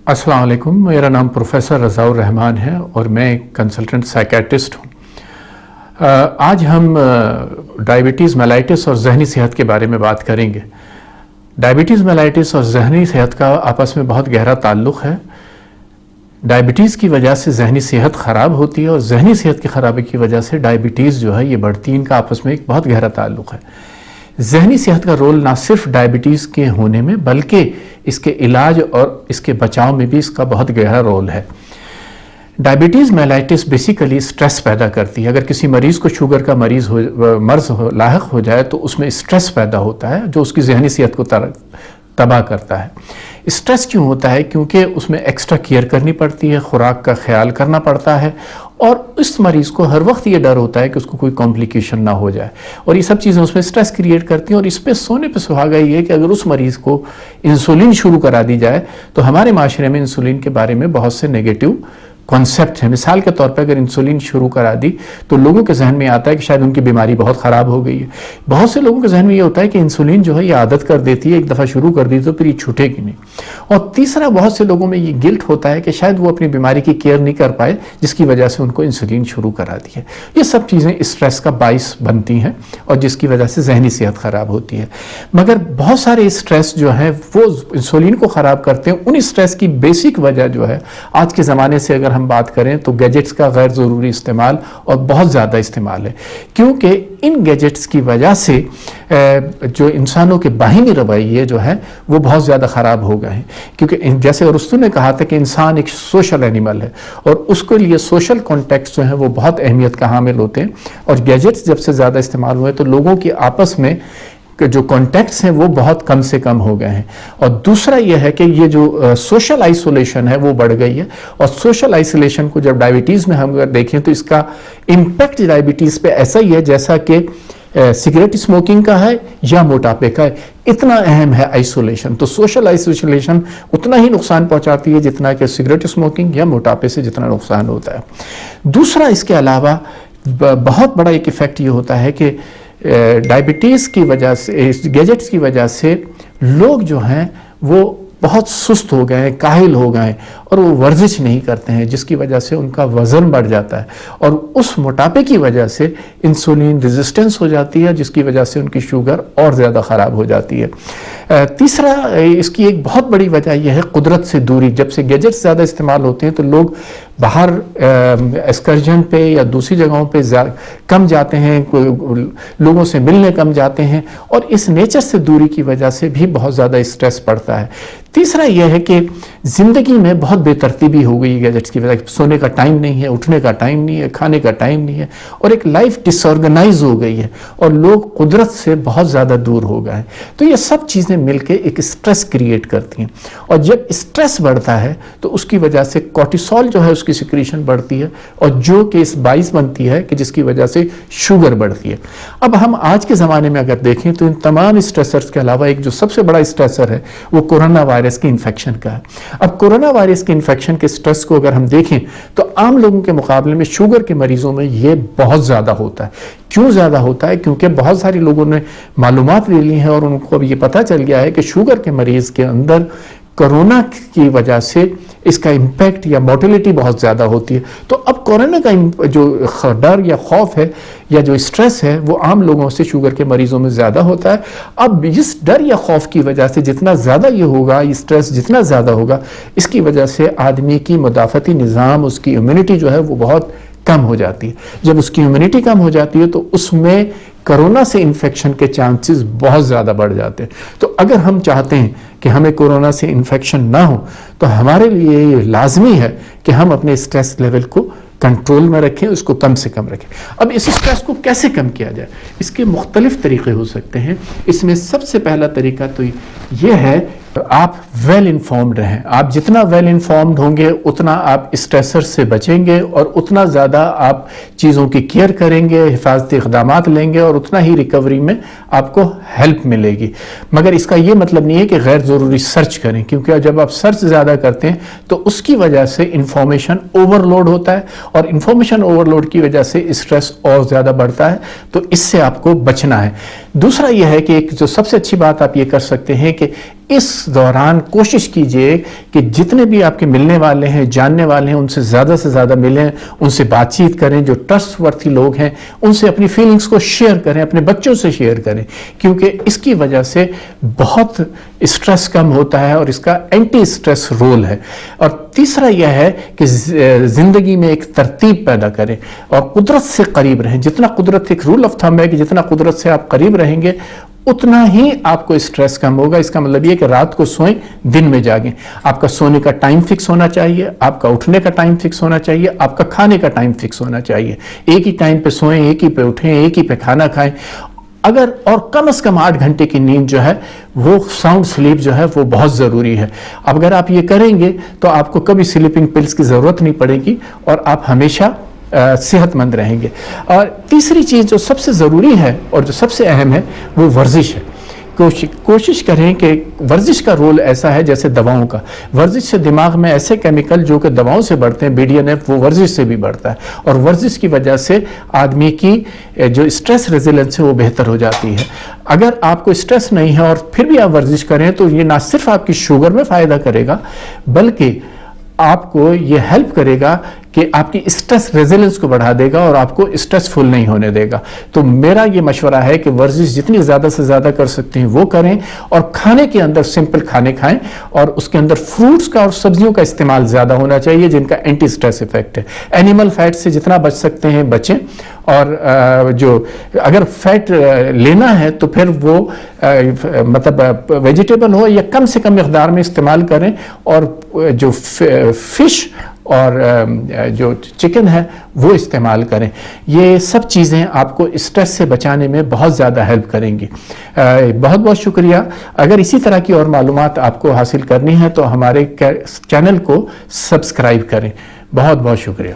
अस्सलाम वालेकुम, मेरा नाम प्रोफेसर रज़ाउर रहमान है और मैं एक कंसल्टेंट साइकेट्रिस्ट हूँ। आज हम डायबिटीज़ मेलाइटिस और जहनी सेहत के बारे में बात करेंगे। डायबिटीज़ मेलाइटिस और जहनी सेहत का आपस में बहुत गहरा ताल्लुक़ है। डायबिटीज़ की वजह से जहनी सेहत ख़राब होती है और जहनी सेहत की ख़राबी की वजह से डायबिटीज़ जो है ये बढ़ती है। इनका आपस में एक बहुत गहरा ताल्लुक़ है। जहनी सेहत का रोल ना सिर्फ डायबिटीज़ के होने में बल्कि इसके इलाज और इसके बचाव में भी इसका बहुत गहरा रोल है। डायबिटीज़ मेलाइटिस बेसिकली स्ट्रेस पैदा करती है। अगर किसी मरीज़ को शुगर का मर्ज़ लाहिक हो जाए तो उसमें स्ट्रेस पैदा होता है जो उसकी जहनी सेहत को तबाह करता है। स्ट्रेस क्यों होता है? क्योंकि उसमें एक्स्ट्रा केयर करनी पड़ती है, खुराक का ख्याल करना पड़ता है और इस मरीज़ को हर वक्त ये डर होता है कि उसको कोई कॉम्प्लिकेशन ना हो जाए और ये सब चीज़ें उसमें स्ट्रेस क्रिएट करती हैं। और इस पे सोने पे सुहागा ये है कि अगर उस मरीज़ को इंसुलिन शुरू करा दी जाए तो हमारे माशरे में इंसुलिन के बारे में बहुत से नेगेटिव कॉन्सेप्ट है। मिसाल के तौर पर अगर इंसुलिन शुरू करा दी तो लोगों के जहन में आता है कि शायद उनकी बीमारी बहुत ख़राब हो गई है। बहुत से लोगों के जहन में ये होता है कि इंसुलिन जो है ये आदत कर देती है, एक दफ़ा शुरू कर दी तो फिर ये छूटेगी नहीं। और तीसरा, बहुत से लोगों में ये गिल्ट होता है कि शायद वो अपनी बीमारी की केयर नहीं कर पाए जिसकी वजह से उनको इंसुलिन शुरू करा दी है। ये सब चीज़ें स्ट्रेस का बाइस बनती हैं और जिसकी वजह से जहनी सेहत ख़राब होती है। मगर बहुत सारे स्ट्रेस जो है वो इंसुलिन को ख़राब करते हैं। उन स्ट्रेस की बेसिक वजह जो है आज के ज़माने से अगर हम बात करें तो गैजेट्स का गैर ज़रूरी इस्तेमाल और बहुत ज़्यादा इस्तेमाल है। क्योंकि इन गैजेट्स की वजह से जो इंसानों के बाहिनी रवैये जो है वो बहुत ज़्यादा ख़राब हो गए हैं। क्योंकि जैसे अरस्तू ने कहा था कि इंसान एक सोशल एनिमल है और उसके लिए सोशल कॉन्टेक्स्ट जो है वो बहुत अहमियत का हामिल होते हैं। और गैजेट्स जब से ज़्यादा इस्तेमाल हुए तो लोगों की आपस में जो कॉन्टैक्ट्स हैं वो बहुत कम से कम हो गए हैं। और दूसरा ये है कि ये जो सोशल आइसोलेशन है वो बढ़ गई है। और सोशल आइसोलेशन को जब डायबिटीज़ में हम अगर देखें तो इसका इम्पैक्ट डायबिटीज़ पे ऐसा ही है जैसा कि सिगरेट स्मोकिंग का है या मोटापे का है। इतना अहम है आइसोलेशन। तो सोशल आइसोलेशन उतना ही नुकसान पहुंचाती है जितना कि सिगरेट स्मोकिंग या मोटापे से जितना नुकसान होता है। दूसरा, इसके अलावा बहुत बड़ा एक इफ़ेक्ट ये होता है कि डायबिटीज़ की वजह से, गैजेट्स की वजह से लोग जो हैं वो बहुत सुस्त हो गए हैं, काहिल हो गए हैं और वो वर्जिश नहीं करते हैं जिसकी वजह से उनका वज़न बढ़ जाता है और उस मोटापे की वजह से इंसुलिन रेजिस्टेंस हो जाती है जिसकी वजह से उनकी शुगर और ज़्यादा ख़राब हो जाती है। तीसरा, इसकी एक बहुत बड़ी वजह यह है कुदरत से दूरी। जब से गैजेट्स ज़्यादा इस्तेमाल होते हैं तो लोग बाहर एक्सकर्जन पे या दूसरी जगहों पे कम जाते हैं, लोगों से मिलने कम जाते हैं और इस नेचर से दूरी की वजह से भी बहुत ज़्यादा स्ट्रेस पड़ता है। तीसरा यह है कि ज़िंदगी में बहुत बेतरतीबी हो गई है गैजेट्स की वजह से। सोने का टाइम नहीं है, उठने का टाइम नहीं है, खाने का टाइम नहीं है और एक लाइफ डिसऑर्गेनाइज हो गई है और लोग कुदरत से बहुत ज़्यादा दूर हो गए हैं। तो ये सब चीज़ें मिलके एक स्ट्रेस क्रिएट करती हैं और जब स्ट्रेस बढ़ता है तो उसकी वजह से कॉर्टिसोल जो है उसकी सिक्रीशन बढ़ती है और जो कि इस बाइस बनती है कि जिसकी वजह से शुगर बढ़ती है। अब हम आज के ज़माने में अगर देखें तो इन तमाम स्ट्रेसर्स के अलावा एक जो सबसे बड़ा स्ट्रेसर है वो कोरोना वायरस के इन्फेक्शन का है। अब कोरोना वायरस के इन्फेक्शन के स्ट्रेस को अगर हम देखें तो आम लोगों के मुकाबले में शुगर के मरीजों में ये बहुत ज़्यादा होता है। क्यों ज़्यादा होता है? क्योंकि बहुत सारे लोगों ने मालूमात ले ली हैं और उनको अब ये पता चल गया है कि शुगर के मरीज़ के अंदर कोरोना की वजह से इसका इम्पैक्ट या मोर्टेलिटी बहुत ज़्यादा होती है। तो अब कोरोना का जो डर या खौफ है या जो स्ट्रेस है वो आम लोगों से शुगर के मरीज़ों में ज़्यादा होता है। अब इस डर या खौफ की वजह से जितना ज़्यादा ये होगा, ये स्ट्रेस जितना ज़्यादा होगा, इसकी वजह से आदमी की मुदाफ़ती निज़ाम, उसकी इम्यूनिटी जो है वो बहुत कम हो जाती है। जब उसकी इम्यूनिटी कम हो जाती है तो उसमें कोरोना से इन्फेक्शन के चांसेस बहुत ज़्यादा बढ़ जाते हैं। तो अगर हम चाहते हैं कि हमें कोरोना से इन्फेक्शन ना हो तो हमारे लिए ये लाजमी है कि हम अपने स्ट्रेस लेवल को कंट्रोल में रखें, उसको कम से कम रखें। अब इस स्ट्रेस को कैसे कम किया जाए? इसके मुख्तलिफ तरीके हो सकते हैं। इसमें सबसे पहला तरीका तो ये है आप वेल इन्फॉर्म्ड रहें। आप जितना वेल इन्फॉर्म्ड होंगे उतना आप स्ट्रेसर से बचेंगे और उतना ज़्यादा आप चीज़ों की केयर करेंगे, हिफाजती इक़दामात लेंगे और उतना ही रिकवरी में आपको हेल्प मिलेगी। मगर इसका ये मतलब नहीं है कि गैर ज़रूरी सर्च करें, क्योंकि जब आप सर्च ज़्यादा करते हैं तो उसकी वजह से इंफॉर्मेशन ओवरलोड होता है और इंफॉर्मेशन ओवरलोड की वजह से स्ट्रेस और ज़्यादा बढ़ता है। तो इससे आपको बचना है। दूसरा यह है कि एक जो सबसे अच्छी बात आप ये कर सकते हैं कि इस दौरान कोशिश कीजिए कि जितने भी आपके मिलने वाले हैं, जानने वाले हैं, उनसे ज़्यादा से ज़्यादा मिलें, उनसे बातचीत करें, जो ट्रस्टवर्थी लोग हैं उनसे अपनी फीलिंग्स को शेयर करें, अपने बच्चों से शेयर करें, क्योंकि इसकी वजह से बहुत स्ट्रेस कम होता है और इसका एंटी स्ट्रेस रोल है। और तीसरा यह है कि ज़िंदगी में एक तरतीब पैदा करें और कुदरत से करीब रहें। जितना कुदरत, एक रूल ऑफ थंब है कि जितना कुदरत से आप करीब रहेंगे उतना ही आपको स्ट्रेस कम होगा। इसका मतलब ये कि रात को सोएं, दिन में जागें। आपका सोने का टाइम फिक्स होना चाहिए, आपका उठने का टाइम फिक्स होना चाहिए, आपका खाने का टाइम फिक्स होना चाहिए। एक ही टाइम पे सोएं, एक ही पे उठें, एक ही पे खाना खाएं। अगर और कम से कम 8 घंटे की नींद जो है वो साउंड स्लीप जो है वो बहुत ज़रूरी है। अगर आप ये करेंगे तो आपको कभी स्लीपिंग पिल्स की ज़रूरत नहीं पड़ेगी और आप हमेशा सेहतमंद रहेंगे। और तीसरी चीज़ जो सबसे ज़रूरी है और जो सबसे अहम है वो वर्जिश है। कोशिश करें कि वर्जिश का रोल ऐसा है जैसे दवाओं का। वर्जिश से दिमाग में ऐसे केमिकल जो कि दवाओं से बढ़ते हैं, BDNF, वो वर्जिश से भी बढ़ता है और वर्जिश की वजह से आदमी की जो स्ट्रेस रेजिलेंस है वो बेहतर हो जाती है। अगर आपको स्ट्रेस नहीं है और फिर भी आप वर्जिश करें तो ये ना सिर्फ आपकी शुगर में फ़ायदा करेगा बल्कि आपको ये हेल्प करेगा कि आपकी स्ट्रेस रेजिलेंस को बढ़ा देगा और आपको स्ट्रेसफुल नहीं होने देगा। तो मेरा ये मशवरा है कि वर्जिश जितनी ज़्यादा से ज़्यादा कर सकते हैं वो करें और खाने के अंदर सिंपल खाने खाएं और उसके अंदर फ्रूट्स का और सब्जियों का इस्तेमाल ज़्यादा होना चाहिए जिनका एंटी स्ट्रेस इफेक्ट है। एनिमल फैट से जितना बच सकते हैं बचें और जो अगर फैट लेना है तो फिर वो मतलब वेजिटेबल हो या कम से कम मिक़दार में इस्तेमाल करें और जो फिश और जो चिकन है वो इस्तेमाल करें। ये सब चीज़ें आपको स्ट्रेस से बचाने में बहुत ज़्यादा हेल्प करेंगी। बहुत बहुत शुक्रिया। अगर इसी तरह की और मालूमात आपको हासिल करनी है तो हमारे चैनल को सब्सक्राइब करें। बहुत बहुत शुक्रिया।